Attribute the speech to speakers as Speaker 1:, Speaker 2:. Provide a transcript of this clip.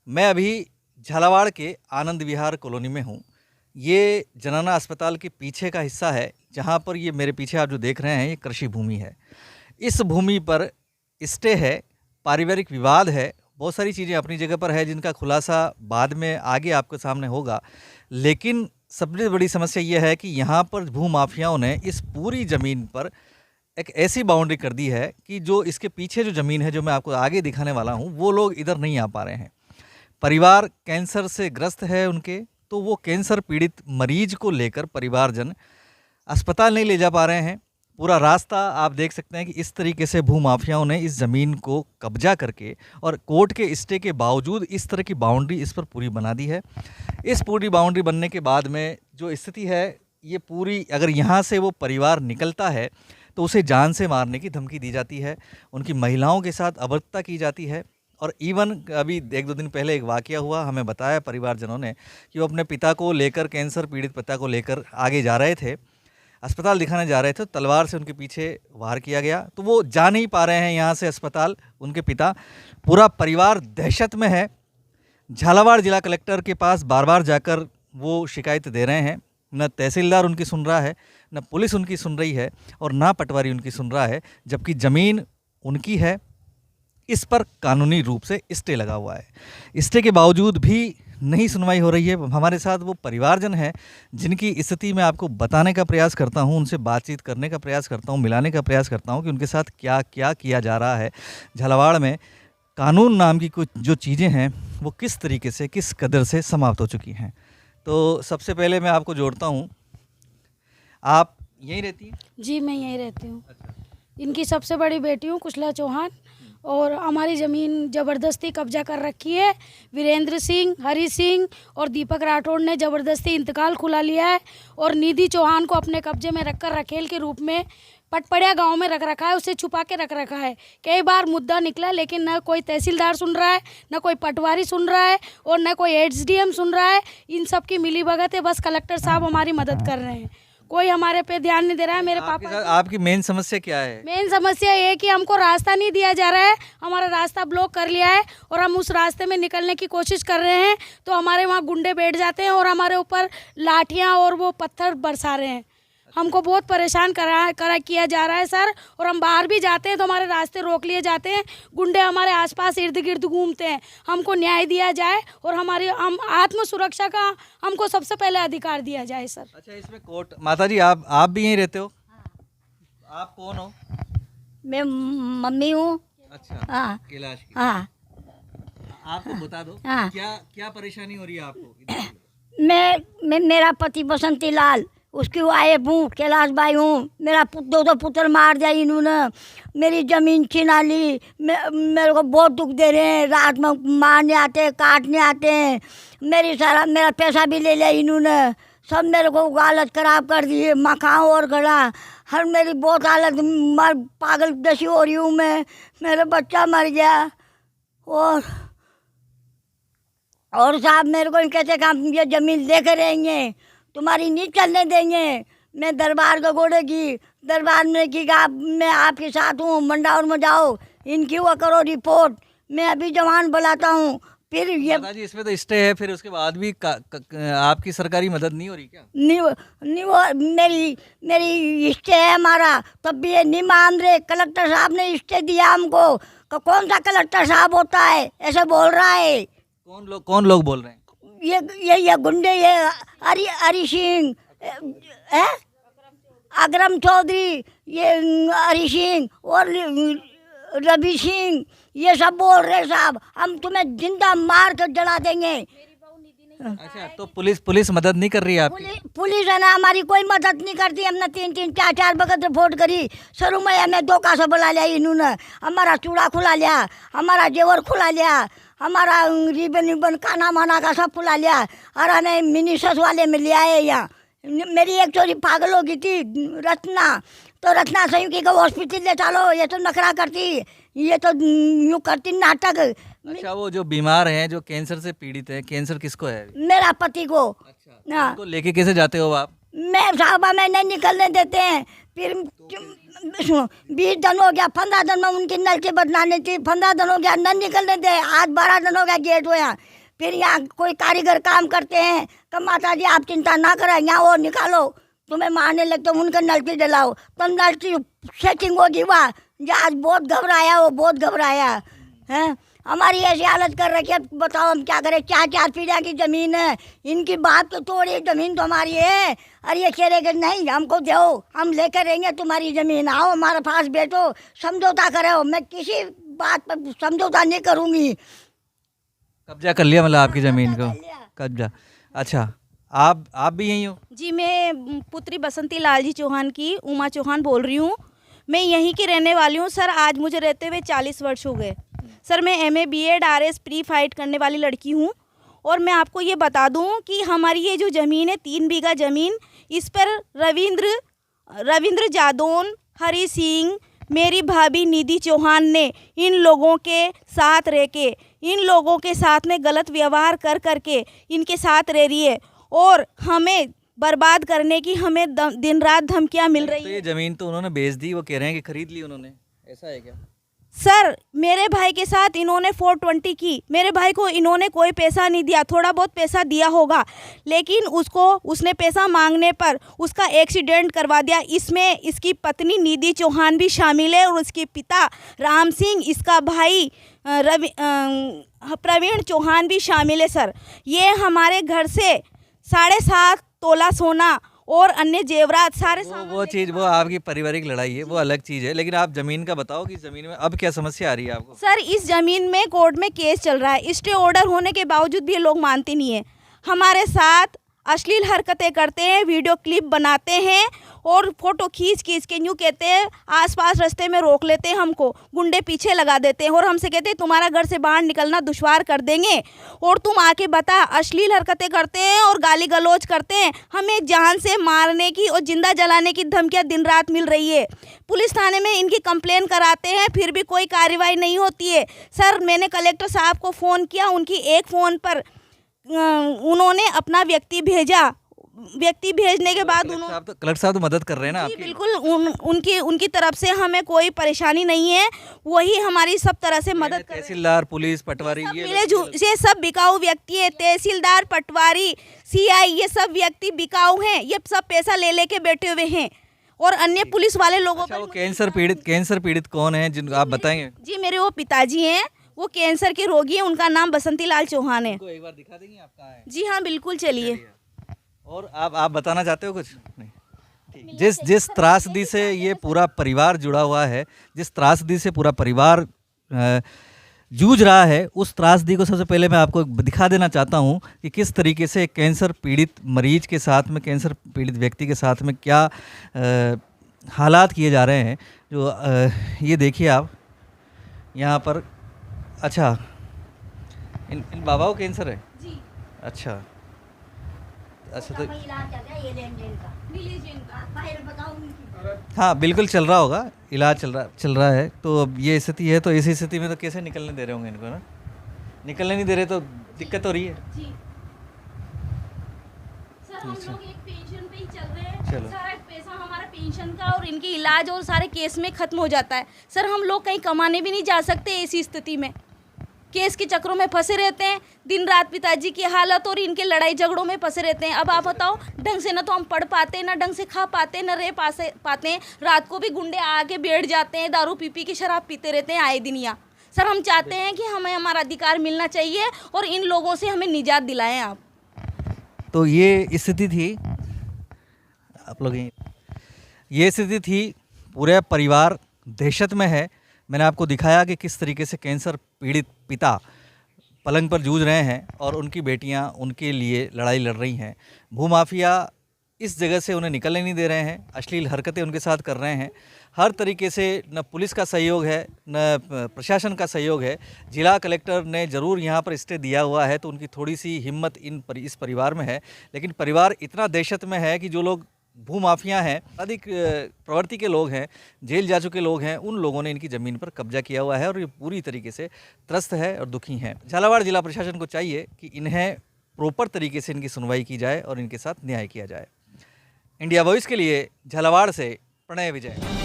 Speaker 1: मैं अभी झालावाड़ के आनंद विहार कॉलोनी में हूँ। ये जनाना अस्पताल के पीछे का हिस्सा है, जहाँ पर ये मेरे पीछे आप जो देख रहे हैं, ये कृषि भूमि है। इस भूमि पर स्टे है, पारिवारिक विवाद है, बहुत सारी चीज़ें अपनी जगह पर है, जिनका खुलासा बाद में आगे आपके सामने होगा। लेकिन सबसे बड़ी समस्या ये है कि यहाँ पर भूमाफियाओं ने इस पूरी ज़मीन पर एक ऐसी बाउंड्री कर दी है कि जो इसके पीछे जो ज़मीन है, जो मैं आपको आगे दिखाने वाला हूँ, वो लोग इधर नहीं आ पा रहे हैं। परिवार कैंसर से ग्रस्त है उनके, तो वो कैंसर पीड़ित मरीज को लेकर परिवारजन अस्पताल नहीं ले जा पा रहे हैं। पूरा रास्ता आप देख सकते हैं कि इस तरीके से भूमाफियाओं ने इस ज़मीन को कब्जा करके और कोर्ट के स्टे के बावजूद इस तरह की बाउंड्री इस पर पूरी बना दी है। इस पूरी बाउंड्री बनने के बाद में जो स्थिति है, ये पूरी, अगर यहाँ से वो परिवार निकलता है तो उसे जान से मारने की धमकी दी जाती है, उनकी महिलाओं के साथ अभद्रता की जाती है। और इवन अभी 1-2 दिन पहले एक वाक़या हुआ, हमें बताया परिवारजनों ने कि वो अपने पिता को लेकर, कैंसर पीड़ित पिता को लेकर आगे जा रहे थे, अस्पताल दिखाने जा रहे थे, तो तलवार से उनके पीछे वार किया गया। तो वो जा नहीं पा रहे हैं यहाँ से अस्पताल, उनके पिता। पूरा परिवार दहशत में है। झालावाड़ जिला कलेक्टर के पास बार बार जाकर वो शिकायत दे रहे हैं। न तहसीलदार उनकी सुन रहा है, न पुलिस उनकी सुन रही है, और ना पटवारी उनकी सुन रहा है, जबकि ज़मीन उनकी है। इस पर कानूनी रूप से स्टे लगा हुआ है। स्टे के बावजूद भी नहीं सुनवाई हो रही है। हमारे साथ वो परिवारजन हैं जिनकी स्थिति मैं आपको बताने का प्रयास करता हूँ, उनसे बातचीत करने का प्रयास करता हूँ, मिलाने का प्रयास करता हूँ कि उनके साथ क्या क्या किया जा रहा है। झालावाड़ में कानून नाम की कुछ जो चीज़ें हैं, वो किस तरीके से, किस कदर से समाप्त हो चुकी हैं। तो सबसे पहले मैं आपको जोड़ता हूँ। आप यहीं रहती हैं?
Speaker 2: जी, मैं यहीं रहती हूँ।
Speaker 1: अच्छा।
Speaker 2: इनकी सबसे बड़ी बेटी हूँ, कुशला चौहान, और हमारी ज़मीन ज़बरदस्ती कब्जा कर रखी है। वीरेंद्र सिंह, हरी सिंह और दीपक राठौड़ ने ज़बरदस्ती इंतकाल खुला लिया है और निधि चौहान को अपने कब्जे में रखकर रखेल के रूप में पटपड़िया गांव में रख रखा है, उसे छुपा के रख रखा है। कई बार मुद्दा निकला, लेकिन न कोई तहसीलदार सुन रहा है, न कोई पटवारी सुन रहा है, और न कोई एसडीएम सुन रहा है। इन सब की मिलीभगत है, बस कलेक्टर साहब हमारी मदद कर रहे हैं, कोई हमारे पे ध्यान नहीं दे रहा है। मेरे पापा,
Speaker 1: आपकी मेन समस्या क्या है?
Speaker 2: मेन समस्या ये है कि हमको रास्ता नहीं दिया जा रहा है, हमारा रास्ता ब्लॉक कर लिया है, और हम उस रास्ते में निकलने की कोशिश कर रहे हैं तो हमारे वहाँ गुंडे बैठ जाते हैं और हमारे ऊपर लाठियाँ और वो पत्थर बरसा रहे हैं। हमको बहुत परेशान किया जा रहा है सर, और हम बाहर भी जाते हैं तो हमारे रास्ते रोक लिए जाते हैं। गुंडे हमारे आसपास इर्द गिर्द घूमते हैं। हमको न्याय दिया जाए और हम आत्म सुरक्षा का हमको सबसे पहले अधिकार दिया जाए सर।
Speaker 1: अच्छा, इसमें कोर्ट, माता जी आप भी यहीं रहते हो? आप कौन हो?
Speaker 3: मैं मम्मी हूँ।
Speaker 1: अच्छा,
Speaker 3: हाँ
Speaker 1: कैलाश की।
Speaker 3: हाँ।
Speaker 1: आपको बता दो,
Speaker 3: हाँ।
Speaker 1: क्या क्या परेशानी हो रही है आपको?
Speaker 3: मैं मेरा पति बसंती लाल, उसकी वाइफ हूँ, कैलाश भाई हूँ। मेरा दो पुत्र मार दिया इन्होंने, मेरी ज़मीन छीना ली। मेरे को बहुत दुख दे रहे हैं। रात में मारने आते हैं, काटने आते हैं। मेरा पैसा भी ले लिया इन्होंने। सब मेरे को हालत ख़राब कर दी है, मकान और गड़ा। हर मेरी बहुत हालत पागल दशी हो रही हूँ मैं। मेरा बच्चा मर गया। और साहब मेरे को कहते कि हम ये ज़मीन लेकर रहेंगे, तुम्हारी नहीं चलने देंगे। मैं दरबार का घोड़े की, दरबार में की मैं आपके साथ हूँ, मंडाउर में जाओ, इनकी वो करो रिपोर्ट। मैं अभी जवान बुलाता हूँ। फिर ये
Speaker 1: दादाजी, इसमें तो स्टे है, फिर उसके बाद भी आपकी सरकारी मदद नहीं हो रही क्या?
Speaker 3: नहीं वो मेरी स्टे है हमारा, तब भी ये नहीं मान रहे। कलेक्टर साहब ने स्टे दिया हमको। कौन सा कलेक्टर साहब होता है, ऐसे बोल रहा है।
Speaker 1: कौन लोग बोल रहे हैं?
Speaker 3: ये गुंडे, ये हरी सिंह, अकरम चौधरी, ये हरी सिंह और रवि सिंह, ये सब बोल रहे साहब हम तुम्हें जिंदा मार कर जला देंगे।
Speaker 1: अच्छा, तो पुलिस मदद नहीं कर रही है आपकी?
Speaker 3: पुलिस है ना, हमारी कोई मदद नहीं करती। हमने 3-3, 4-4 बगत रिपोर्ट करी। शुरू में हमें धोखा से बुला लिया इन्होंने। हमारा चूड़ा खुला लिया, हमारा जेवर खुला लिया, हमारा रिबन खाना माना का सब खुला लिया, और हमें मिनी ससवाले में लिया है यहाँ। मेरी एक चोरी पागल हो गई थी, रत्ना, तो रत्ना सही की हॉस्पिटल ले चलो। ये तो नखरा करती, ये तो यूँ करती नाटक।
Speaker 1: अच्छा, वो जो बीमार हैं, जो कैंसर से पीड़ित है, कैंसर किसको है?
Speaker 3: मेरा पति को।
Speaker 1: अच्छा, तो उनको लेके कैसे जाते हो आप?
Speaker 3: मैं साहबा में नहीं निकलने देते हैं। फिर सुनो 20 दिन हो गया, 15 दिन में उनकी नल की बदलाने थी, 15 दिन हो गया नल निकलने दे, आज 12 दिन हो गया गेट हो यहाँ। फिर यहाँ कोई कारीगर काम करते हैं, कब माता जी आप चिंता ना करें, यहाँ वो निकालो, तुम्हें मारने लगते उनके नल की डलाओ, तो नल की सेटिंग होगी वहाँ। आज बहुत घबराया, वो बहुत घबराया है। हमारी ऐसी हालत कर रखी है, बताओ हम क्या करें। 4-4 पीढ़िया की ज़मीन है, इनकी बात तो थोड़ी, ज़मीन तो हमारी है। और ये कह रहे कि नहीं हमको दो, हम लेकर रहेंगे तुम्हारी ज़मीन, आओ हमारे पास बैठो, समझौता करो। मैं किसी बात पर समझौता नहीं करूँगी।
Speaker 1: कब्जा कर लिया मतलब आपकी ज़मीन को? कब्जा, अच्छा। आप भी यहीं हो?
Speaker 4: जी, मैं पुत्री बसंती लाल जी चौहान की उमा चौहान बोल रही हूँ। मैं यहीं की रहने वाली हूँ सर। आज मुझे रहते हुए 40 वर्ष हो गए सर। मैं MA BEd RS pre fight करने वाली लड़की हूँ। और मैं आपको ये बता दूँ कि हमारी ये जो ज़मीन है 3 बीघा ज़मीन, इस पर रविंद्र जादौन, हरी सिंह, मेरी भाभी निधि चौहान ने इन लोगों के साथ रह के, इन लोगों के साथ में गलत व्यवहार कर करके इनके साथ रह रही है और हमें बर्बाद करने की हमें दिन रात धमकियां मिल रही
Speaker 1: तो
Speaker 4: है।
Speaker 1: ये ज़मीन तो उन्होंने बेच दी, वो कह रहे हैं कि खरीद ली उन्होंने, ऐसा है क्या?
Speaker 4: सर मेरे भाई के साथ इन्होंने 420 की, मेरे भाई को इन्होंने कोई पैसा नहीं दिया, थोड़ा बहुत पैसा दिया होगा, लेकिन उसने पैसा मांगने पर उसका एक्सीडेंट करवा दिया। इसमें इसकी पत्नी निधि चौहान भी शामिल है और उसके पिता राम सिंह, इसका भाई प्रवीण चौहान भी शामिल है सर। ये हमारे घर से 7.5 तोला सोना और अन्य जेवरात सारे
Speaker 1: वो चीज़, वो आपकी पारिवारिक लड़ाई है, वो अलग चीज़ है। लेकिन आप ज़मीन का बताओ कि ज़मीन में अब क्या समस्या आ रही है आपको?
Speaker 4: सर इस ज़मीन में कोर्ट में केस चल रहा है। स्टे ऑर्डर होने के बावजूद भी ये लोग मानते नहीं है। हमारे साथ अश्लील हरकतें करते हैं, वीडियो क्लिप बनाते हैं और फोटो खींच के यूँ कहते हैं, आसपास रास्ते में रोक लेते हैं हमको, गुंडे पीछे लगा देते हैं और हमसे कहते हैं तुम्हारा घर से बाहर निकलना दुश्वार कर देंगे और तुम आके बता। अश्लील हरकतें करते हैं और गाली गलौज करते हैं। हमें जान से मारने की और जिंदा जलाने की धमकियां दिन रात मिल रही है। पुलिस थाने में इनकी कंप्लेन कराते हैं, फिर भी कोई कार्रवाई नहीं होती है। सर मैंने कलेक्टर साहब को फ़ोन किया, उनकी एक फ़ोन पर उन्होंने अपना व्यक्ति भेजने के बाद
Speaker 1: कलेक्टर साहब तो मदद कर रहे हैं ना
Speaker 4: जी
Speaker 1: आपकी?
Speaker 4: बिल्कुल उनकी तरफ से हमें कोई परेशानी नहीं है, वही हमारी सब तरह से मदद कर रहे हैं।
Speaker 1: तहसीलदार, पुलिस, पटवारी,
Speaker 4: ये सब बिकाऊ व्यक्ति है। तहसीलदार, पटवारी, CI ये सब व्यक्ति बिकाऊ हैं। ये सब पैसा ले लेके बैठे हुए हैं और अन्य पुलिस वाले लोगों
Speaker 1: अच्छा,
Speaker 4: पर।
Speaker 1: वो कैंसर पीड़ित कौन है जिनको आप बताएंगे?
Speaker 4: जी मेरे वो पिताजी हैं, वो कैंसर के रोगी हैं, उनका नाम बसंती लाल चौहान है।
Speaker 1: एक बार दिखा देंगे आप कहाँ हैं?
Speaker 4: जी हाँ बिल्कुल, चलिए।
Speaker 1: और आप बताना चाहते हो कुछ? नहीं। जिस त्रासदी से ये पूरा परिवार जुड़ा हुआ है, जिस त्रासदी से पूरा परिवार जूझ रहा है, उस त्रासदी को सबसे पहले मैं आपको दिखा देना चाहता हूँ कि किस तरीके से कैंसर पीड़ित मरीज के साथ में, कैंसर पीड़ित व्यक्ति के साथ में क्या हालात किए जा रहे हैं। जो ये देखिए आप यहाँ पर। अच्छा, इन बाबा को कैंसर है?
Speaker 4: जी।
Speaker 1: अच्छा तो हाँ बिल्कुल चल रहा होगा, इलाज चल रहा है। तो अब ये स्थिति है, तो इसी स्थिति में तो कैसे निकलने दे रहे होंगे इनको ना? निकलने नहीं दे रहे तो दिक्कत हो रही है।
Speaker 4: जी सर हम लोग एक पेंशन पे ही चल रहे हैं।
Speaker 1: चलो।
Speaker 4: सारा पैसा हमारा पेंशन का और इनकी इलाज और सारे केस में खत्म हो जाता है। सर हम लोग कहीं कमाने भी नहीं जा सकते ऐसी स्थिति में, केस के चक्रों में फंसे रहते हैं। दिन रात पिताजी की हालत और इनके लड़ाई झगड़ों में फंसे रहते हैं। अब आप बताओ, ढंग से ना तो हम पढ़ पाते हैं, ना ढंग से खा पाते हैं, ना रह पाते हैं। रात को भी गुंडे आके बैठ जाते हैं, दारू पी के शराब पीते रहते हैं आए दिन यहाँ। सर हम चाहते हैं कि हमें हमारा अधिकार मिलना चाहिए और इन लोगों से हमें निजात दिलाएं आप।
Speaker 1: तो ये स्थिति थी, आप लोग ये स्थिति थी, पूरा परिवार दहशत में है। मैंने आपको दिखाया कि किस तरीके से कैंसर पीड़ित पिता पलंग पर जूझ रहे हैं और उनकी बेटियां उनके लिए लड़ाई लड़ रही हैं। भूमाफिया इस जगह से उन्हें निकलने नहीं दे रहे हैं, अश्लील हरकतें उनके साथ कर रहे हैं। हर तरीके से न पुलिस का सहयोग है, न प्रशासन का सहयोग है। जिला कलेक्टर ने ज़रूर यहाँ पर स्टे दिया हुआ है, तो उनकी थोड़ी सी हिम्मत इस परिवार में है। लेकिन परिवार इतना दहशत में है कि जो लोग भूमाफिया हैं, अधिक प्रवृत्ति के लोग हैं, जेल जा चुके लोग हैं, उन लोगों ने इनकी ज़मीन पर कब्जा किया हुआ है और ये पूरी तरीके से त्रस्त है और दुखी हैं। झालावाड़ जिला प्रशासन को चाहिए कि इन्हें प्रॉपर तरीके से इनकी सुनवाई की जाए और इनके साथ न्याय किया जाए। इंडिया वॉइस के लिए झालावाड़ से प्रणय विजय।